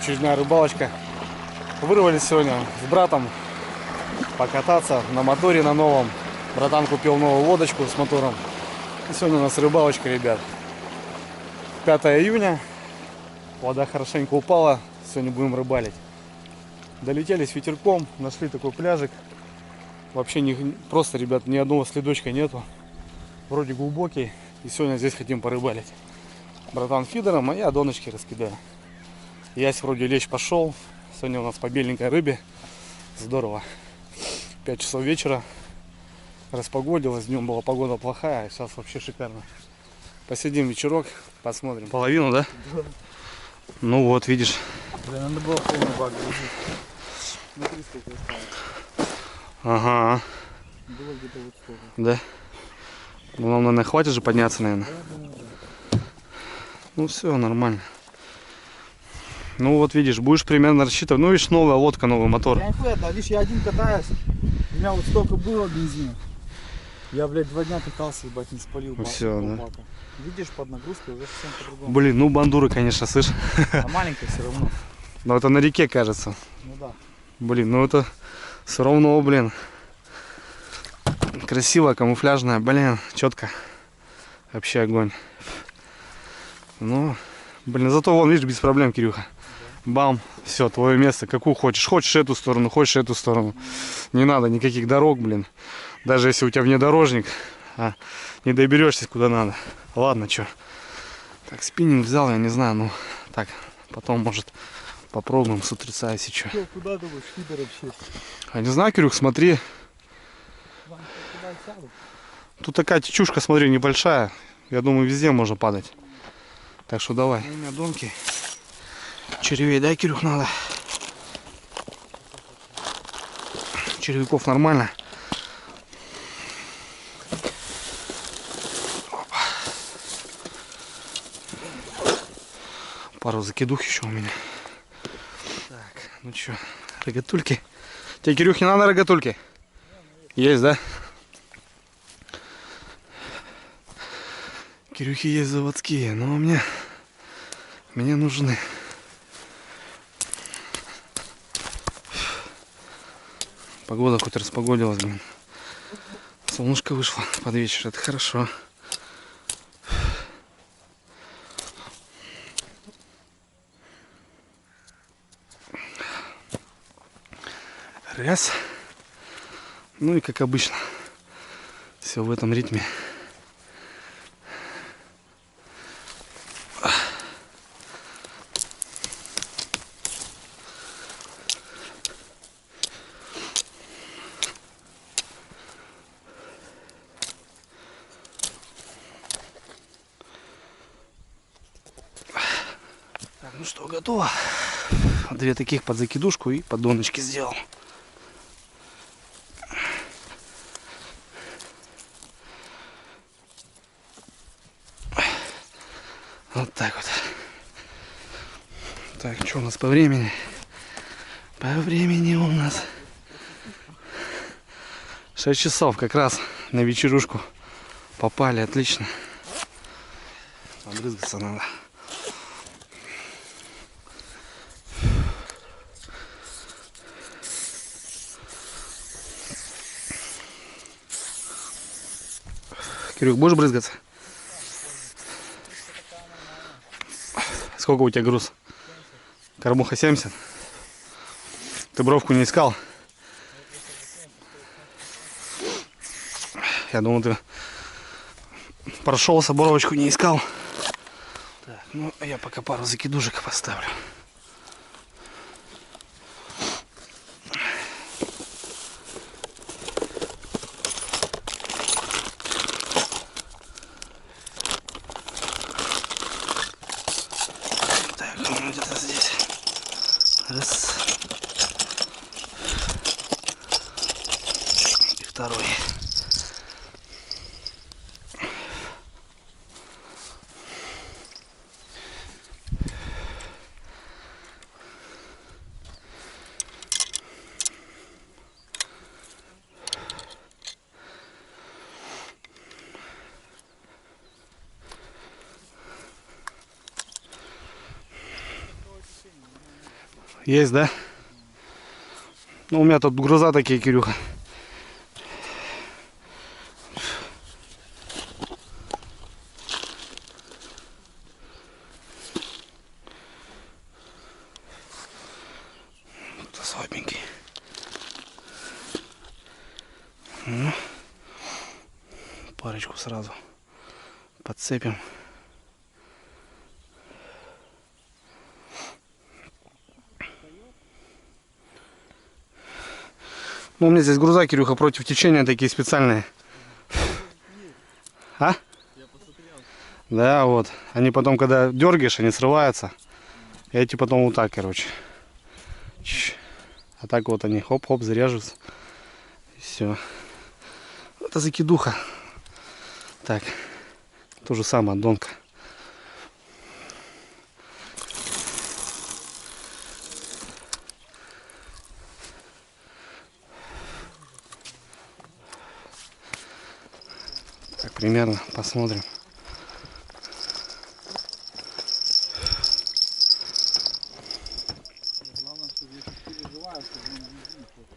очередная рыбалочка. Вырвались сегодня с братом покататься на моторе на новом. Братан купил новую лодочку с мотором. И сегодня у нас рыбалочка, ребят. 5 июня. Вода хорошенько упала. Сегодня будем рыбалить. Долетели с ветерком. Нашли такой пляжик. Вообще просто, ребят, ни одного следочка нету. Вроде глубокий. И сегодня здесь хотим порыбалить. Братан фидером, а я доночки раскидаю. Ясь вроде лечь пошел. Сегодня у нас по беленькой рыбе. Здорово. 5 часов вечера. Распогодилось. Днем была погода плохая. А сейчас вообще шикарно. Посидим вечерок. Посмотрим. Половину, да? Да. Ну вот, видишь. Бля, надо было полный бак грузить. Смотри, сколько осталось. Ага. Было где-то вот столько. Да. Ну, нам, наверное, хватит же подняться, наверное. Да. Ну все, нормально. Ну вот видишь, будешь примерно рассчитывать. Ну видишь, новая лодка, новый мотор. Я нихуя, да, видишь, я один катаюсь. У меня вот столько было бензина. Я, блядь, 2 дня катался, ебать, не спалил бак. Все, да. Бака. Видишь, под нагрузкой уже совсем по-другому. Блин, ну бандуры, конечно, слышь. А маленькая все равно. Но это на реке, кажется. Ну да. Блин, ну это все равно, блин. Красивая, камуфляжная, блин, четко. Вообще огонь. Ну, блин, зато вон, видишь, без проблем, Кирюха. Бам, все, твое место, какую хочешь. Хочешь эту сторону, хочешь эту сторону. Не надо никаких дорог, блин. Даже если у тебя внедорожник, не доберешься куда надо. Ладно, что. Так, спиннинг взял, я не знаю, ну, так, потом, может, попробуем с утреца, если что. Куда думаешь, фидер вообще? А не знаю, Кирюх, смотри. Куда сяду? Тут такая течушка, смотри, небольшая. Я думаю, везде можно падать. Так что давай. У меня донки. Червей, да, Кирюх, надо? Червяков нормально. Опа. Пару закидух еще у меня. Так, ну что, рогатульки. Тебе, Кирюх, не надо рогатульки? Есть, да? Кирюхи есть заводские, но мне нужны. Погода хоть распогодилась, блин. Солнышко вышло под вечер, это хорошо. Раз. Ну и как обычно, все в этом ритме. Так, ну что, готово. 2 таких под закидушку и поддоночки сделал. Вот так вот. Так, что у нас по времени? По времени у нас 6 часов, как раз на вечерушку попали, отлично. Обрызгаться надо. Кирюх, будешь брызгаться? Сколько у тебя груз? Кормуха 70. Ты бровку не искал? Я думал, ты прошелся, боровочку не искал. Так, ну я пока пару закидушек поставлю. Так, ну где-то здесь. Раз. И второй. Есть, да? Ну, у меня тут груза такие, Кирюха. Слабенький. Ну, парочку сразу подцепим. Ну, у меня здесь груза, Кирюха, против течения такие специальные. А? Да, вот. Они потом, когда дергаешь, они срываются. И эти потом вот так, короче. А так вот они хоп-хоп заряжутся. И все. Это закидуха. Так. То же самое, донка. Так, примерно посмотрим. Главное, чтобы я сейчас переживаю, чтобы он бензин хватило.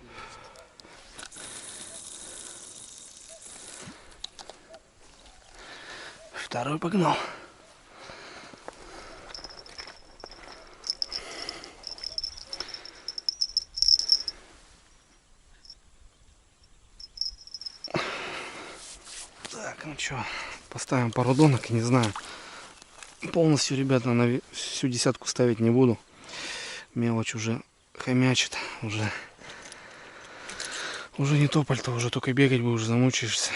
Второй погнал. Так, ну что, поставим пару донок, не знаю. Полностью, ребята, на всю десятку ставить не буду. Мелочь уже хомячит, уже не тополь-то, уже только бегать бы, уже замучаешься.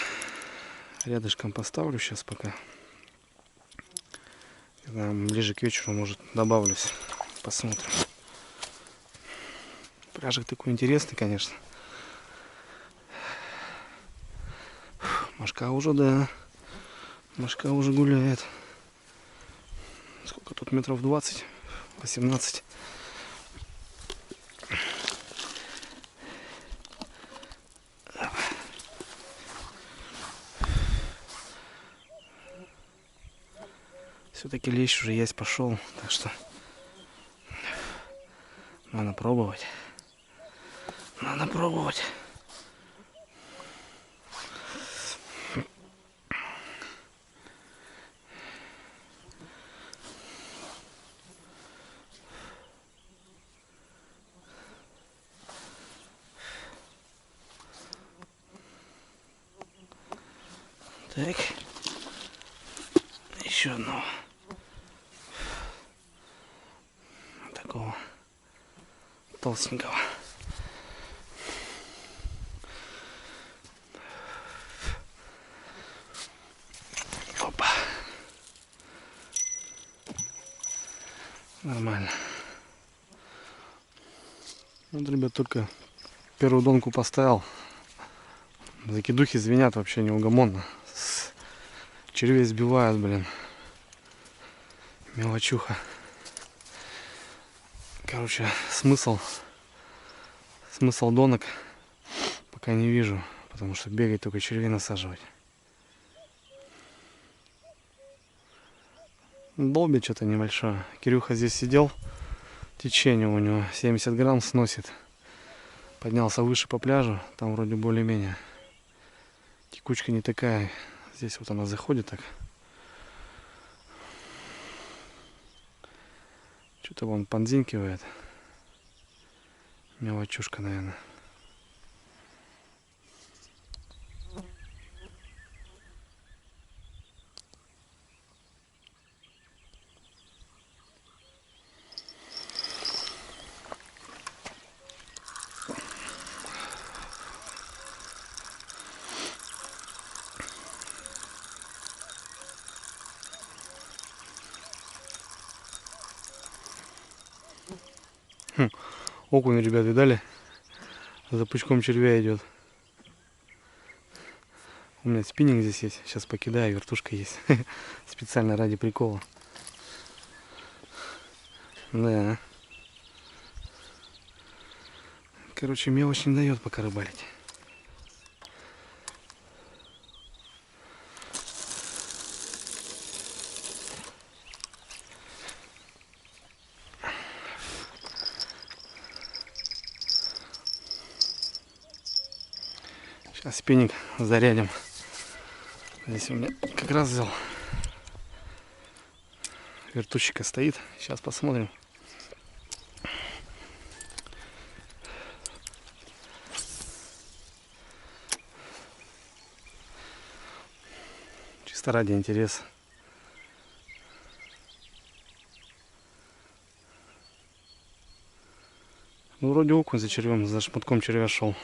Рядышком поставлю сейчас пока. Когда ближе к вечеру, может, добавлюсь. Посмотрим. Пляжик такой интересный, конечно. Машка уже, да. Машка уже гуляет. Сколько тут метров 20? 18. Все-таки лещ уже есть пошел, так что надо пробовать. Надо пробовать. Так. Еще одного. Такого толстенького. Опа. Нормально. Вот, ребят, только первую донку поставил. Закидухи звенят вообще неугомонно. Червей сбивают, блин. Мелочуха. Короче, смысл донок пока не вижу, потому что бегать только червей насаживать. Долбит что-то небольшое. Кирюха здесь сидел, течение у него 70 грамм сносит. Поднялся выше по пляжу, там вроде более-менее. Текучка не такая. Здесь вот она заходит так. Что-то вон подзинкивает. Мелочушка, наверное. Окунь, ребят, видали? За пучком червя идет. У меня спиннинг здесь есть. Сейчас покидаю, вертушка есть. Специально ради прикола. Да. Короче, мелочь не дает пока рыбалить. А спиннинг зарядим. Здесь у меня как раз взял. Вертушечка стоит. Сейчас посмотрим. Чисто ради интереса. Ну, вроде окунь за червем, за шматком червя шел.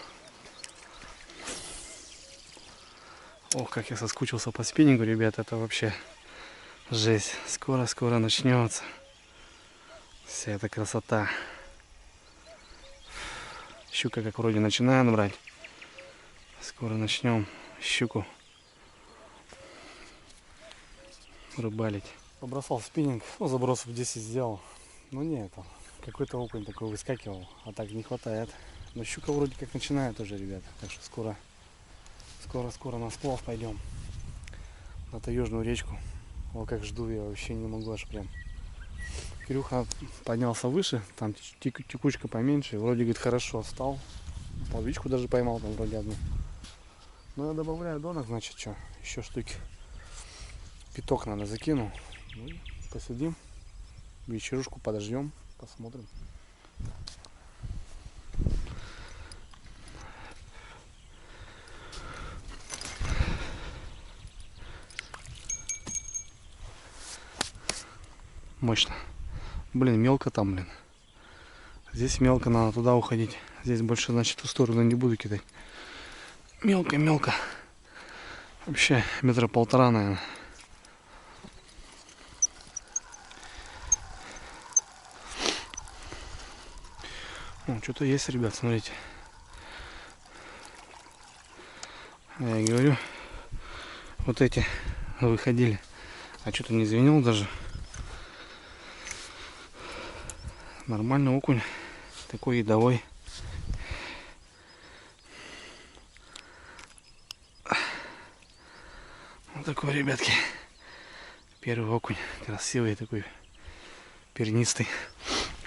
Ох, как я соскучился по спиннингу, ребят, это вообще жесть. Скоро-скоро начнется вся эта красота. Щука как вроде начинает брать. Скоро начнем щуку рыбалить. Побросал спиннинг, ну, забросов 10 сделал. Ну не, это какой-то окунь такой выскакивал, а так не хватает. Но щука вроде как начинает уже, ребят. Так что скоро на сплав пойдем. На таежную речку. Вот как жду, я вообще не могу аж прям. Кирюха поднялся выше, там текучка поменьше. Вроде, говорит, хорошо встал. Половичку даже поймал там вроде одну. Ну я добавляю донок, значит, что, еще штуки. Пяток надо закину. Ну, посидим. Вечерушку подождем. Посмотрим. Мощно. Блин, мелко там, блин. Здесь мелко, надо туда уходить. Здесь больше, значит, в ту сторону не буду кидать. Мелко. Вообще метра полтора, наверное. О, что-то есть, ребят, смотрите. Я и говорю, вот эти выходили. А что-то не звенел даже. Нормальный окунь. Такой едовой. Вот такой, ребятки. Первый окунь. Красивый такой. Пернистый.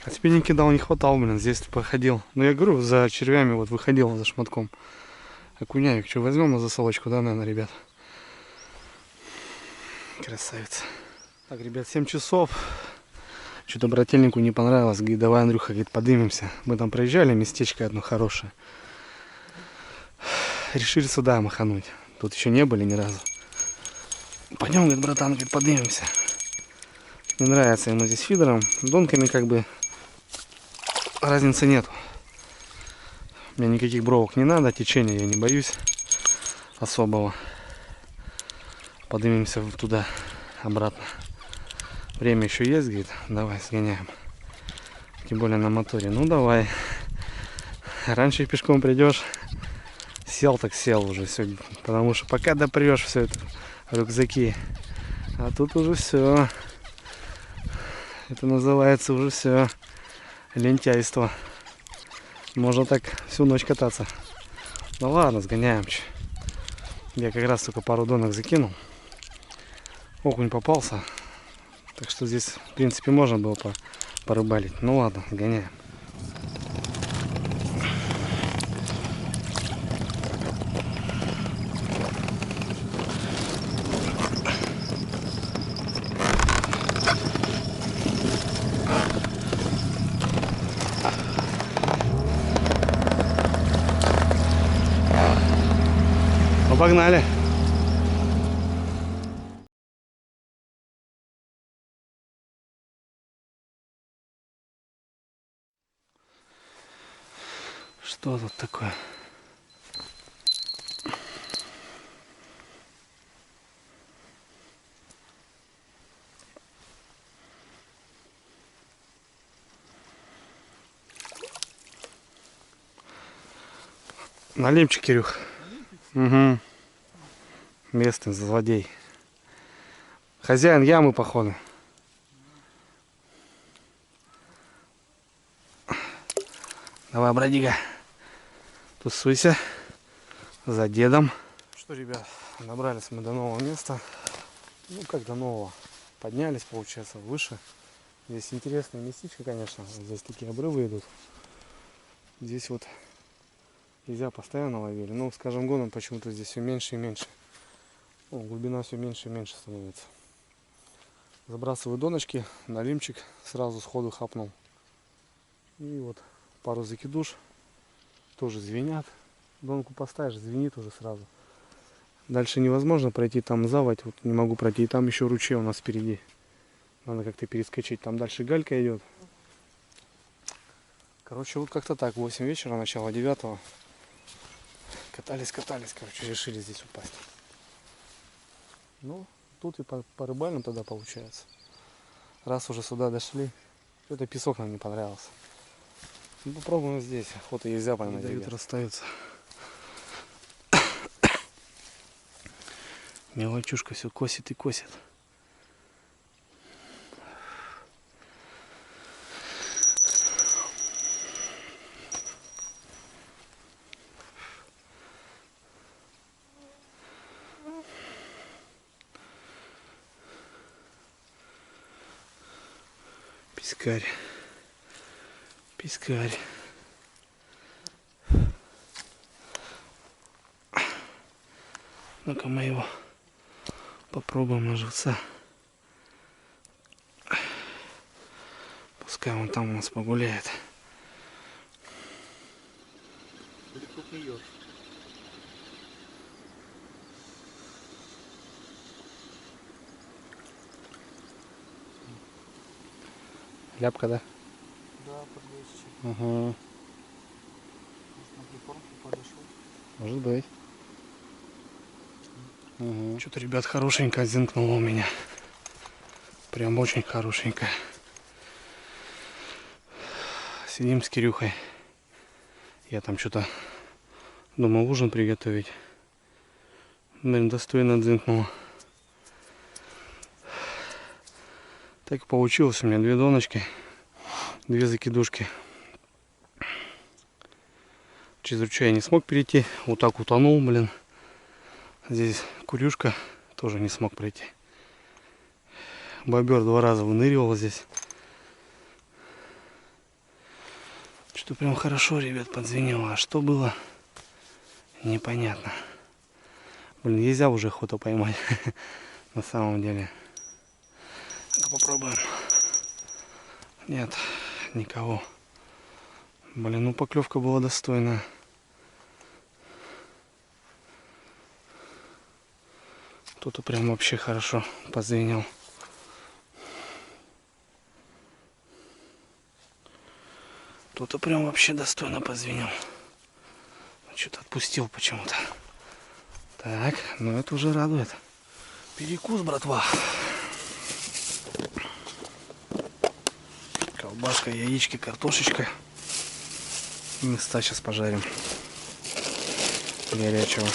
А спиннинг кидал, не хватал, блин. Здесь походил. Но я говорю, за червями вот выходил, за шматком. Окуняек. Что, возьмем на засолочку, да, наверное, ребят? Красавец. Так, ребят, 7 часов. Что-то брательнику не понравилось. Говорит, давай, Андрюха, говорит, подымемся. Мы там проезжали, местечко одно хорошее. Решили сюда махануть. Тут еще не были ни разу. Пойдем, говорит, братан, говорит, подымемся. Не нравится ему здесь фидером. Донками как бы разницы нету. Мне никаких бровок не надо, течения я не боюсь особого. Поднимемся туда, обратно. Время еще есть, говорит, давай сгоняем. Тем более на моторе. Ну давай. Раньше пешком придешь. Сел так сел уже сегодня. Потому что пока допрешь все это рюкзаки. А тут уже все. Это называется уже все лентяйство. Можно так всю ночь кататься. Ну ладно, сгоняем. Я как раз только пару донок закинул. Окунь попался. Так что здесь, в принципе, можно было порыбалить. Ну ладно, сгоняем. Погнали. Что тут такое? Налимчик, Кирюх. Угу. Местный злодей. Хозяин ямы, походу. Давай, бродига. Тусуйся. За дедом. Что, ребят, добрались мы до нового места. Ну, как до нового. Поднялись, получается, выше. Здесь интересное местечко, конечно. Здесь такие обрывы идут. Здесь вот Нельзя постоянно ловили. Ну, с каждым годом почему-то здесь все меньше и меньше. О, глубина все меньше и меньше становится. Забрасываю доночки, налимчик сразу сходу хапнул. И вот пару закидуш. Тоже звенят. Донку поставишь, звенит уже сразу. Дальше невозможно пройти, там заводь. Вот не могу пройти. И там еще ручей у нас впереди. Надо как-то перескочить. Там дальше галька идет. Короче, вот как-то так. 8 вечера, начало 9. Катались, короче, решили здесь упасть. Ну, тут и по рыбальным тогда получается. Раз уже сюда дошли, это песок нам не понравился. Ну, попробуем здесь. Охота нельзя поймать. Ветер остается. Мелочушка все косит и косит. Пискарь. Пискарь. Ну-ка мы его попробуем на живца. Пускай он там у нас погуляет. Ляпка, да? Да, подлещик. Угу. На прикормку подошел. Может быть. Угу. Что-то, ребят, хорошенько зинкнуло у меня. Прям очень хорошенько. Сидим с Кирюхой. Я там что-то думал ужин приготовить. Блин, достойно дзынкнуло. Так и получилось у меня 2 доночки, 2 закидушки. Через ручей я не смог перейти. Вот так утонул, блин. Здесь курюшка тоже не смог пройти. Бобер 2 раза выныривал здесь. Что прям хорошо, ребят, подзвенело. А что было? Непонятно. Блин, нельзя уже охоту поймать. На самом деле. Попробуем. Нет, никого. Блин, ну поклевка была достойная. Тут прям вообще хорошо позвенел. Тут прям вообще достойно позвенел. Что-то отпустил почему-то. Так, ну это уже радует. Перекус, братва. Колбаска, яички, картошечка. Места сейчас пожарим. Горячего.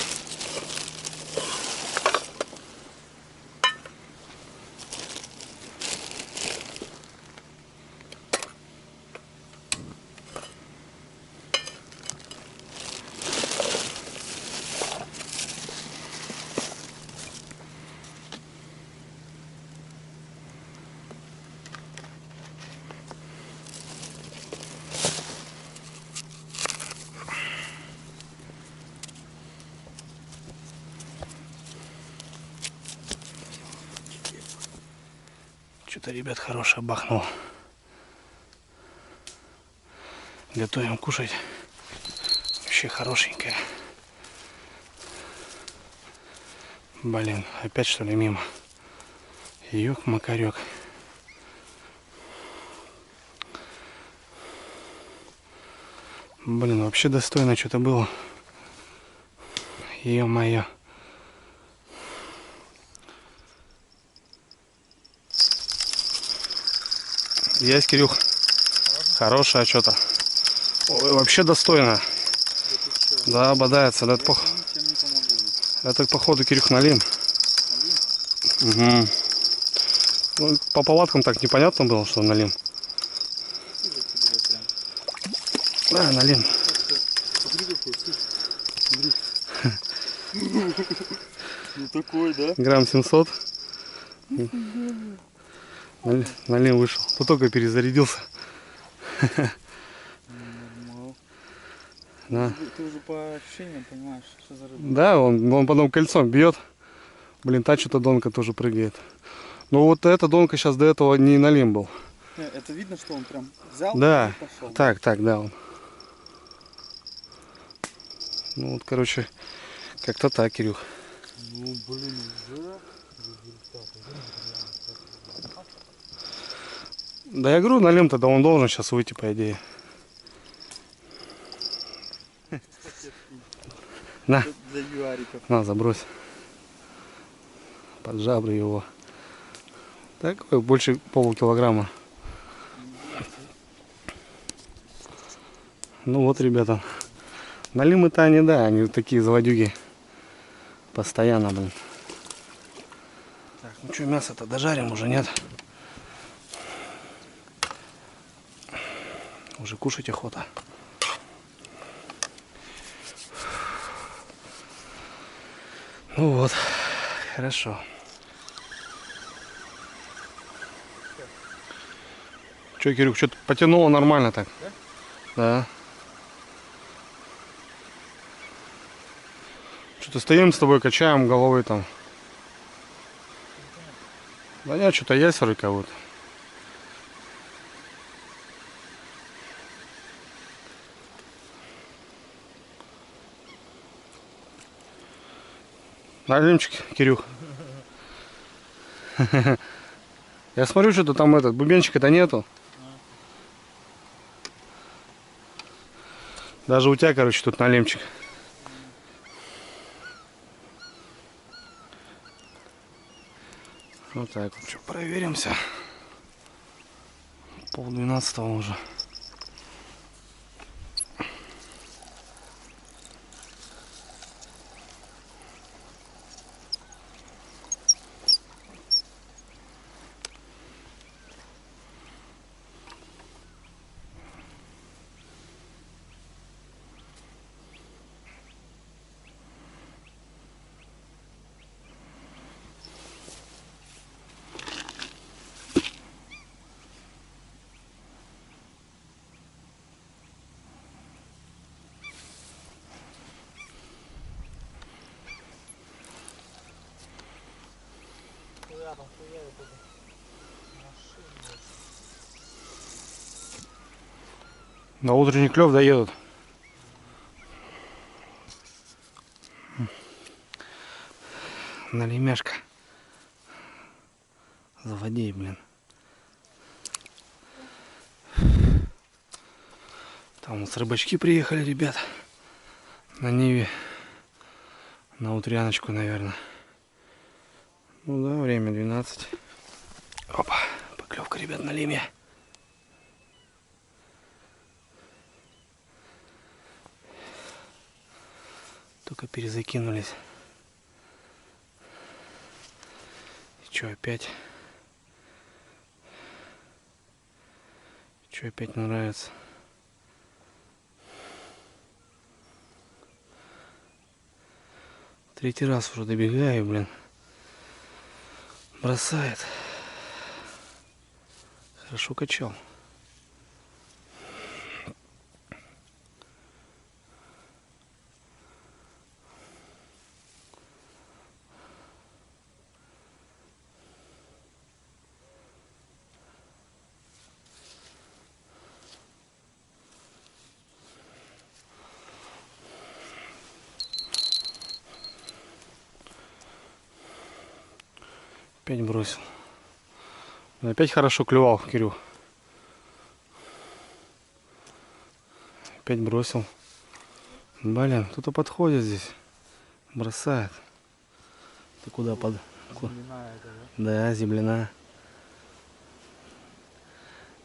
Что-то, ребят, хорошее бахнуло. Готовим кушать. Вообще хорошенькое. Блин, опять что ли мимо? Ёк-макарёк. Блин, вообще достойно что-то было. Ё-моё. Есть, Кирюх. Хорошая что-то. Ой, вообще достойно. Да, бодается. Да, это походу Кирюх налим. Угу. Ну, по повадкам так непонятно было, что налим. Да, налим. Ну такой, да? Грамм 700. Налим вышел. Тут только перезарядился. Да. Ты уже по ощущениям понимаешь, что за рыба. Да, он потом кольцом бьет. Блин, та что-то донка тоже прыгает. Но вот эта донка сейчас до этого не налим был. Это видно, что он прям взял Да, и пошел. так, да. Он. Ну вот, короче, как-то так, Кирюх. Ну, блин, уже результат. Да я говорю, налим тогда он должен сейчас выйти, по идее. На, Для юариков. на, забрось. Под жабры его. Такой больше полукилограмма. Ну вот, ребята. Налимы-то они, да, они такие злодюги. Постоянно, блин. Так, ну что, мясо-то дожарим уже, нет? Уже кушать охота. Ну вот, хорошо. Че, Кирюх, что-то потянуло нормально так? Да? Да. Что-то стоим с тобой, качаем головой там. Да нет, что-то есть вроде кого-то. Налимчик, Кирюх. Я смотрю, что-то там этот бубенчика-то нету. Даже у тебя, короче, тут налимчик. Вот так вот. Что, проверимся. 11:30 уже. На утренний клев доедут. Налимяшка. Заводи, блин. Там у нас рыбачки приехали, ребят. На Ниве. На утряночку, наверное. Ну да, время 12. Опа, поклевка, ребят, на лиме. Только перезакинулись. И что, опять? Что опять не нравится? Третий раз уже добегаю, блин. Бросает. Хорошо качал. Опять бросил. Опять хорошо клювал, Кирюх. Опять бросил. Блин, кто-то подходит здесь. Бросает. Ты куда под... Земляная это, да? Да, земляна.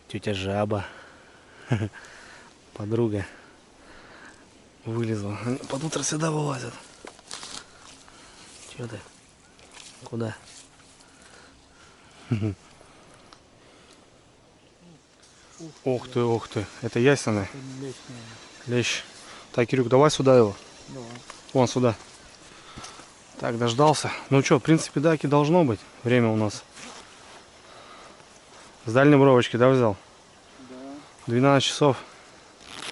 Тетя Жаба. Подруга. Вылезла. Они под утро сюда вылазят. Че ты? Куда? Ух ты, ух ты. Это ясеный. Лещ. Так, Кирюк, давай сюда его. Давай. Вон сюда. Так, дождался. Ну что, в принципе, даки должно быть. Время у нас. С дальней бровочки, да, взял? Да. 12 часов.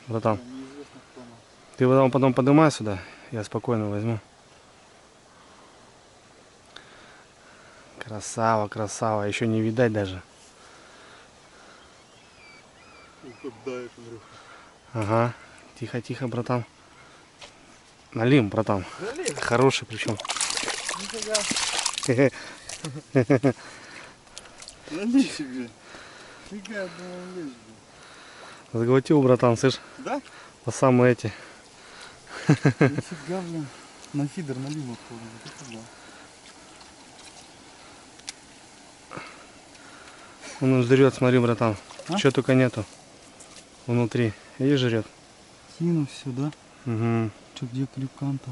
Братан. Неизвестно кто нас. Ты потом поднимай сюда, я спокойно возьму. Красава, красава, еще не видать даже. Ага, тихо, тихо, братан. Налим, братан. Налим. Хороший причем. Нифига. Налей себе. Фига, я думал, есть, блин. Заглотил, братан, слышь? Да? По самые эти. Нифига, блин. На фидер налил оттуда. Вот это да. Он жрет, смотри, братан. А? Чего только нету. Внутри. Видишь, жрет. Тину все, да? Угу. Че, где крюкан-то?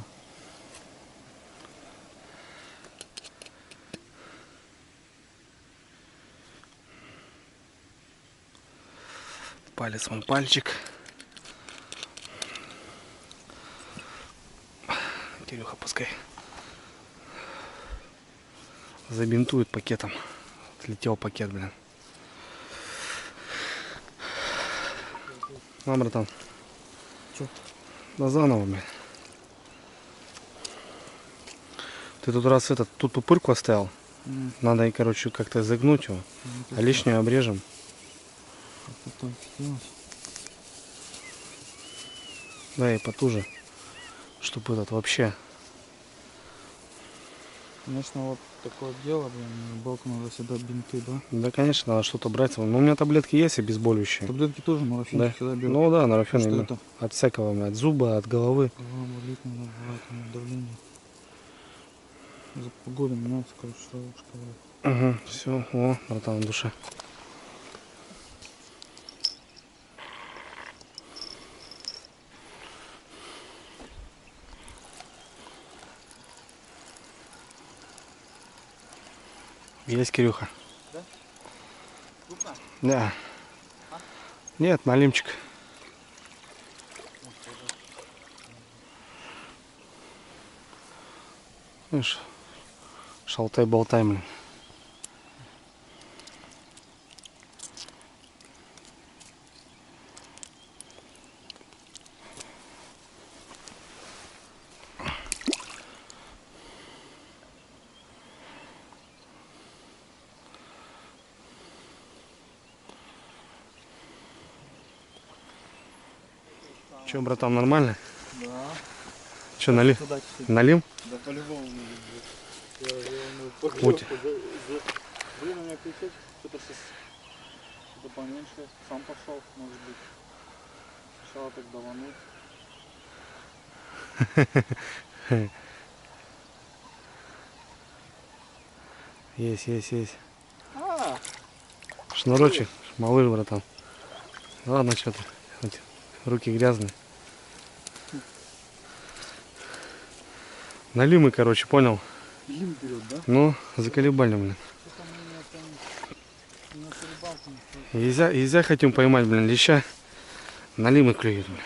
Палец мой пальчик. Кирюха, пускай забинтует пакетом. Отлетел пакет, блин. На, братан. Чё? Да заново, блин. Ты тут раз тут пупырку оставил. Надо, короче, как-то загнуть его. А лишнюю обрежем. Это так сделать. Да, и потуже. Чтобы этот вообще. Конечно, вот такое дело, блин, балку надо всегда бинты, да? Да, конечно, надо что-то брать. Но у меня таблетки есть обезболивающие. Таблетки тоже морфин Да. всегда берут. Ну да, норофен Что именно. это? От всякого, от зуба, от головы. Голова болит, надо брать, надо давление. За погоду меняется, короче, сразу шкала. Угу, все, о, братан, в душе. Есть, Кирюха? Да? Крупно? Да. А? Нет, налимчик. Видишь, шалтай-болтай, блин. Че, братан, нормально? Да. Че, налим? Туда чуть-чуть. Налим? Да по-любому нужно будет. Путь. Блин, у меня крючок что-то сейчас что-то поменьше. Сам пошел, может быть. Сначала так давануть. Есть. А, Шнурочек, малыш, братан. Ладно, что ты, хоть руки грязные. Налимы, короче, понял? лим берет, да? Ну, заколебали, блин. Что-то мы не на рыбалку не стоит. Нельзя хотим поймать, блин, леща. Налимы клюют, блин.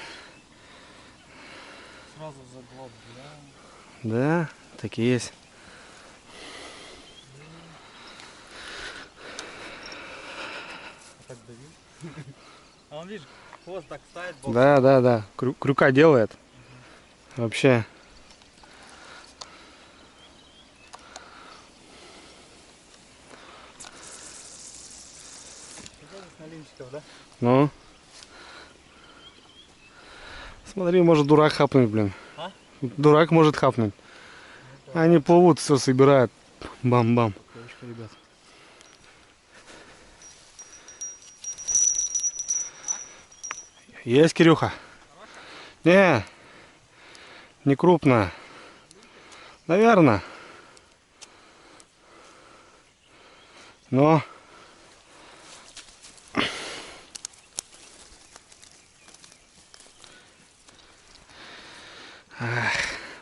Сразу заглот, бля. Да, так и есть. Так давил. А он, видишь, хвост так ставит. Да. Крюка делает. Вообще. Налимчиков, да? Ну. Смотри, может дурак хапнуть, блин. А? Дурак может хапнуть. Они плывут, все собирают. Бам-бам. Точка, ребят. Есть, Кирюха? Не крупная. Наверное. Но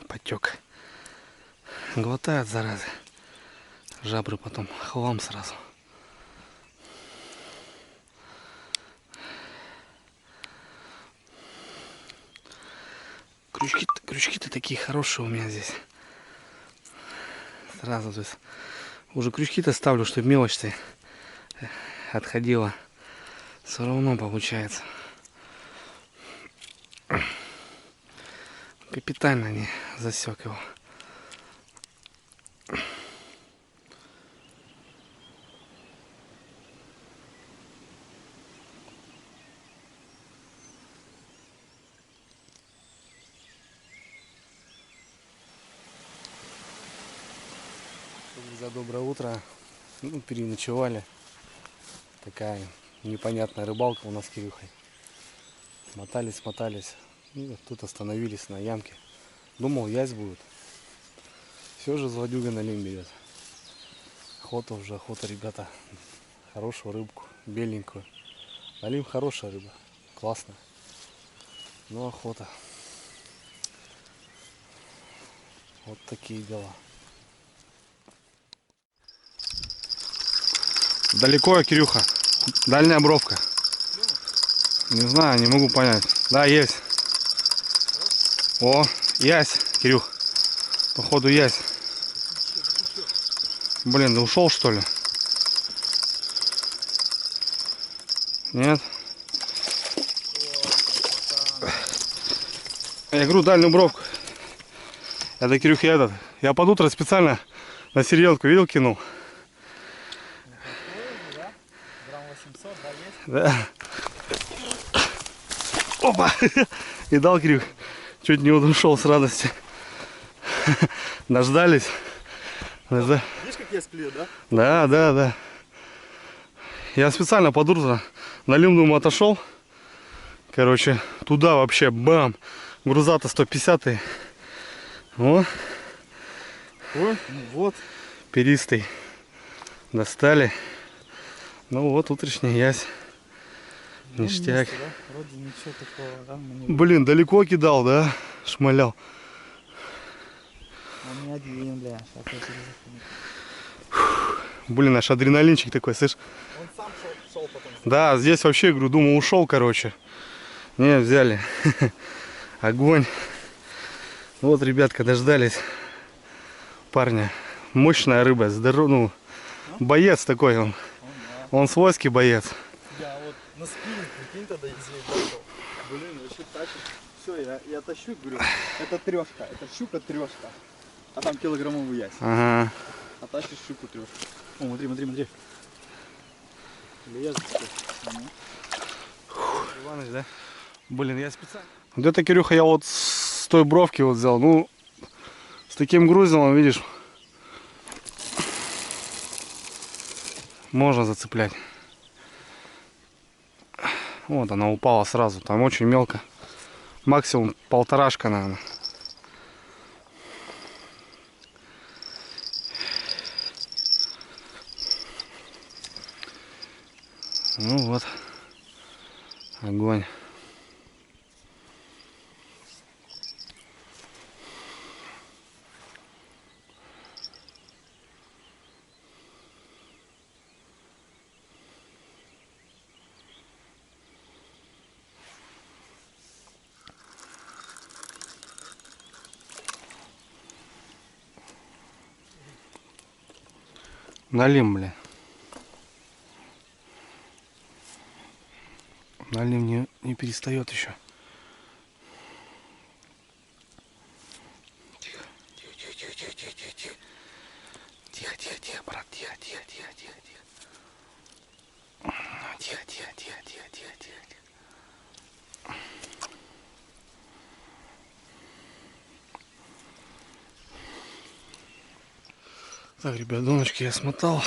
потек. Глотает, зараза. Жабры потом хлам сразу. Крючки-то такие хорошие у меня здесь. Сразу, то есть уже крючки-то ставлю, чтобы мелочь-то отходила. Все равно получается. Капитально не засек его. За доброе утро. Ну, переночевали. Такая непонятная рыбалка у нас с Кирюхой. Мотались. И тут остановились на ямке. Думал, ясь будет. Все же злодюга на лим берет. Охота, ребята. Хорошую рыбку, беленькую. Налим хорошая рыба. Классно. Ну, охота. Вот такие дела. Далеко, Кирюха? Дальняя бровка. Не знаю, не могу понять. Да, есть. О, ясь, Кирюх. Походу ясь. Блин, да ушел что ли? Нет? Я говорю, дальнюю бровку. Это, Кирюх, я под утро специально на серьезку, видел, кинул. Грамм 800, да, есть? Да. Опа! И дал, Кирюх. Чуть не ушел с радости. Дождались. Видишь, как я склею, да? Да. Я специально под утро на лим, думаю, отошел. Короче, туда вообще бам. Груза-то 150. О. Ой, вот. Перистый. Достали. Ну вот утренний ясь. Ништяк. Да? Вроде ничего такого, да? Блин, далеко кидал, да? Шмалял. Он не один, бля. Сейчас я Блин, аж адреналинчик такой, слышь? Он сам шел потом. Да, здесь вообще, говорю, думал, ушел, короче. Не, взяли. Огонь. Вот, ребятка, дождались парня. Мощная рыба, ну, боец такой он. Он свойский боец. Я вот на спиннинг, прикинь, тогда здесь дошел. Блин, вообще тащит. Все, я тащу, говорю, это трешка, это щука трешка. А там килограммовый ясь. Ага. А тащишь щуку трешку. О, смотри. Лезет. Иваныч, да? Блин, я специально. Вот это, Кирюха, я вот с той бровки вот взял. Ну, с таким грузилом, видишь, можно зацеплять. Вот она упала сразу. Там очень мелко. Максимум полторашка, наверное. Ну вот. Огонь. Налим, бля. Налим не перестает еще. Тихо, брат, тихо. Тихо. Так, ребят, доночки я смотал.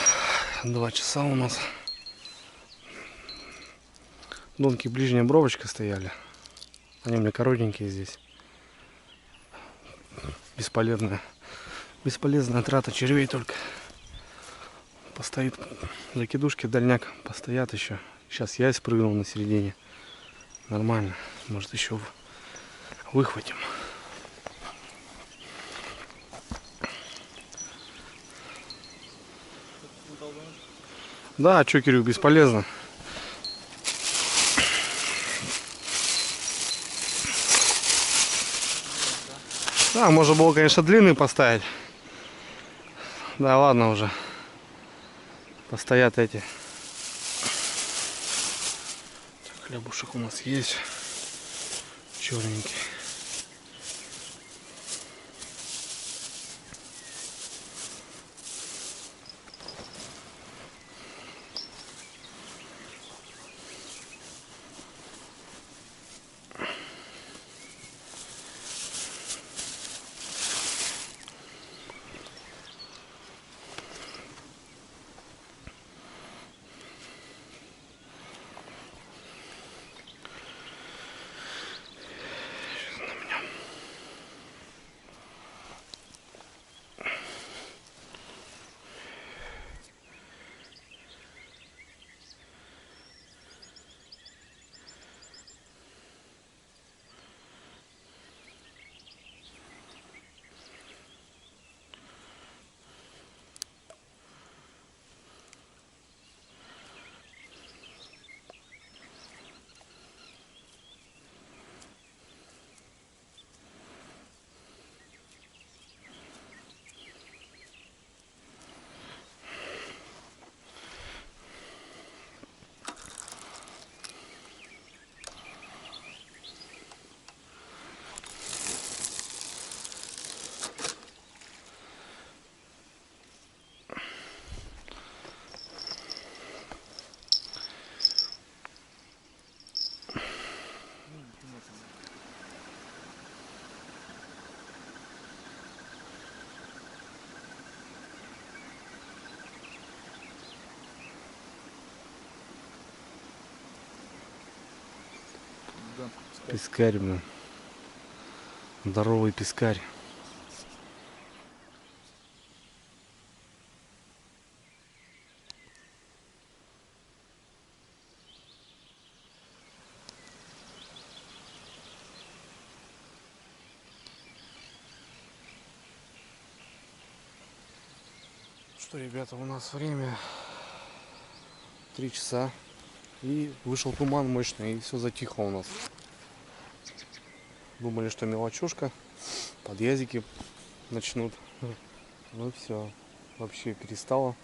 2 часа у нас. Донки ближняя бровочка стояли. Они у меня коротенькие здесь. Бесполезная трата червей только. Постоит закидушки, дальняк постоят еще. Сейчас я спрыгнул на середине. Нормально. Может еще выхватим. Да, что, Кирюх, бесполезно. Да, можно было, конечно, длинный поставить. Да, ладно уже. Постоят эти. Так, хлебушек у нас есть. Черненький. гигантский пескарь. Пескарь, блин. Здоровый пескарь. Что, ребята, у нас время 3 часа. И вышел туман мощный, и все затихло у нас. Думали, что мелочушка, подъездики начнут. Ну все, вообще перестало.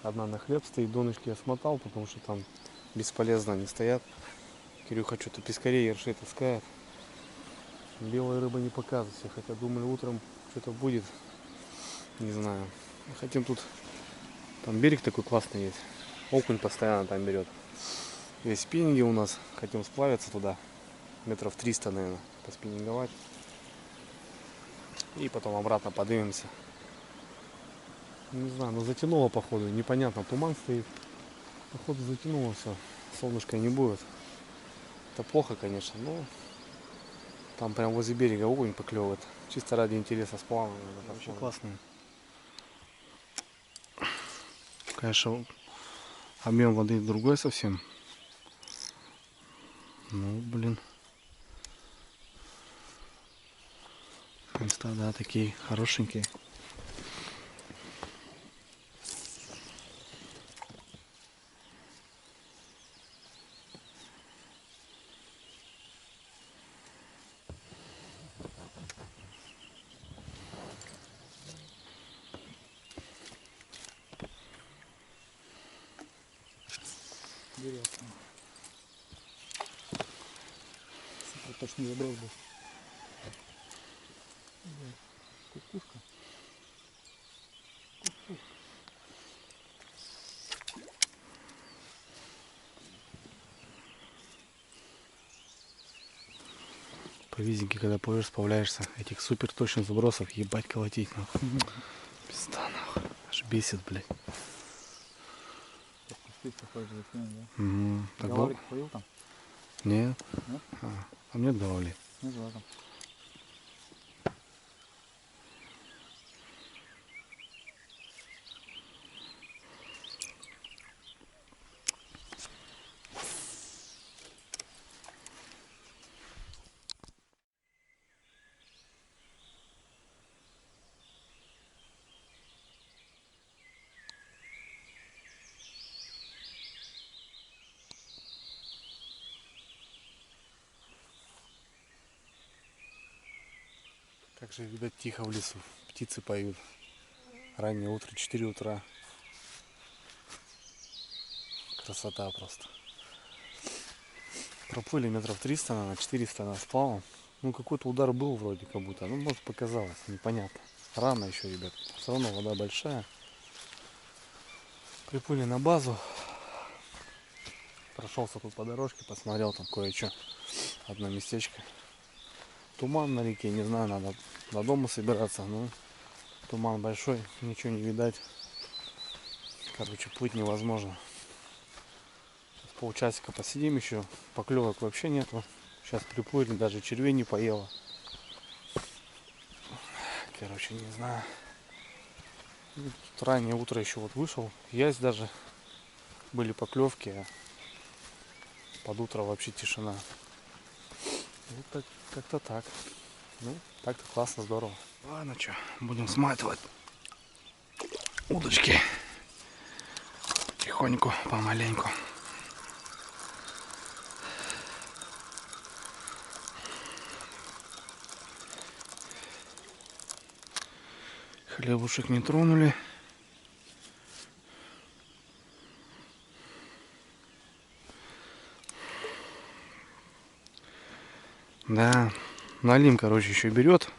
Одна на хлеб стоит, донышки я смотал, потому что там бесполезно они стоят. Кирюха что-то пескарей ершей таскает. Белая рыба не показывается, хотя думали утром что-то будет. Не знаю. Хотим тут, там берег такой классный есть. Окунь постоянно там берет. Есть спиннинги у нас, хотим сплавиться туда. Метров 300, наверное, поспиннинговать. И потом обратно поднимемся. Не знаю, но затянуло походу, непонятно, туман стоит. Походу затянуло все, солнышка не будет. Это плохо, конечно, но там прям возле берега окунь поклевывает. Чисто ради интереса сплава. Вообще классно. Конечно, объем воды другой совсем. Ну, блин. Места, да, такие хорошенькие. Интересно. Это точно не заброс был. Кукушка. По визинке, когда плывешь, сплавляешься, этих супер точных забросов ебать колотить нахуй. Пизда нахуй. Аж бесит, блядь. Ты похоже, да? Так Головарик ловил там? Нет. Нет? Там нет головли. Не знаю там. Как же, видать, тихо в лесу. Птицы поют. Раннее утро, 4 утра. Красота просто. Проплыли метров 300, наверное, 400 на сплавом. Ну, какой-то удар был вроде как будто. Ну, может, показалось, непонятно. Рано еще, ребят. Все равно вода большая. Приплыли на базу. Прошелся тут по дорожке, посмотрел там кое-что. Одно местечко. Туман на реке, не знаю, надо до дома собираться. Но туман большой, ничего не видать. Короче, плыть невозможно. Сейчас полчасика посидим еще. Поклевок вообще нету. Сейчас приплыли, даже червей не поела. Короче, не знаю. Тут раннее утро еще вот вышел. Есть даже. Были поклевки, а под утро вообще тишина. Вот так, как-то так. Ну, так-то классно, здорово. Ладно, что, будем сматывать удочки. Тихоньку, помаленьку. Хлебушек не тронули. Да, налим, короче, еще берет.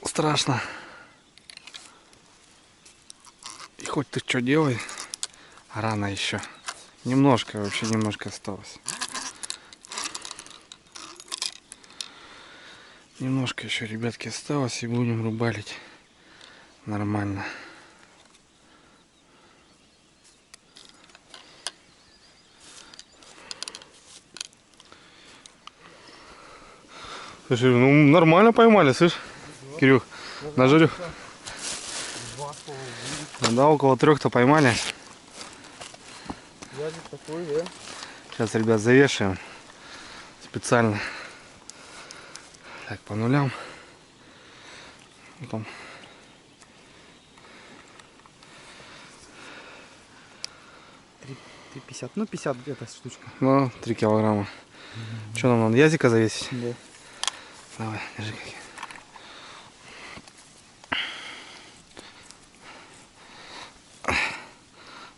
Страшно. И хоть ты что делай, рано еще. Немножко, вообще немножко осталось. Немножко еще, ребятки, осталось, и будем рыбалить нормально. Слушай, ну нормально поймали, слышь, Кирюх, на жарю. Да, около 3-то поймали. Язык такой, да? Сейчас, ребят, завешиваем специально. Так, по нулям. Потом. 3,50, ну 50 где-то штучка. Ну, 3 килограмма. Что нам надо, языка завесить? Да. Давай, держи какие.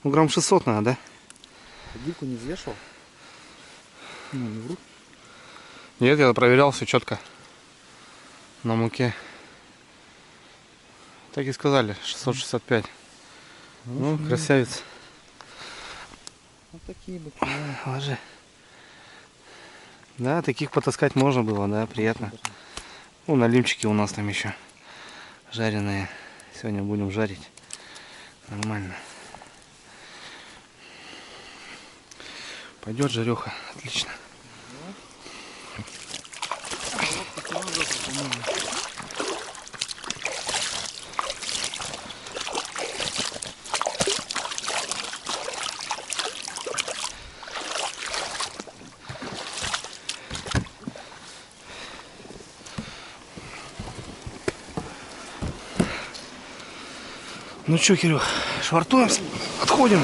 Ну, грамм 600 надо, да? Гильку не взвешивал? Ну, не вру. Нет, я проверял, все четко. На муке. Так и сказали, 665. Ну, красавец. Вот такие бы. Ложи. Да, таких потаскать можно было, да, приятно. Ну, налимчики у нас там еще жареные. Сегодня будем жарить. Нормально. Пойдет жареха, отлично. Ну что, Кирюх, швартуемся, отходим.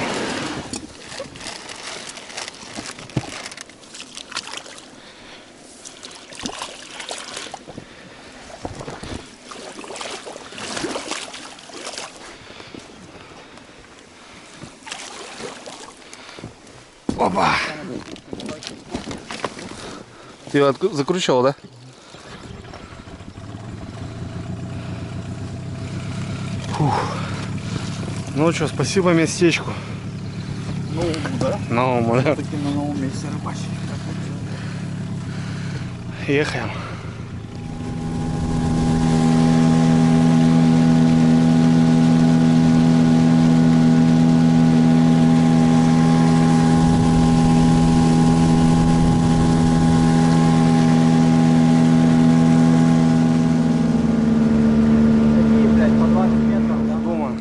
Опа! Ты его закручивал, да? Фух. Ну что, спасибо местечку. Новому, да? Новому, да? Таки на новом месте рыбачить. Ехаем. Такие, блядь, по 20 метров, да? Дома.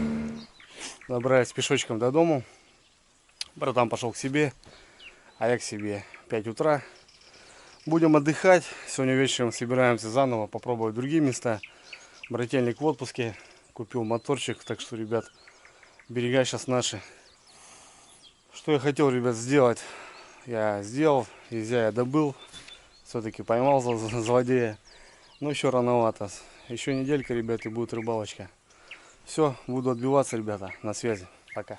Добрались пешочком до дому. Братан пошел к себе, а я к себе. 5 утра. Будем отдыхать. Сегодня вечером собираемся заново попробовать другие места. Брательник в отпуске. Купил моторчик. Так что, ребят, берега сейчас наши. Что я хотел, ребят, сделать, я сделал. Езя я добыл. Все-таки поймал злодея. Но еще рановато. Еще неделька, ребят, и будет рыбалочка. Все, буду отбиваться, ребята. На связи. Пока.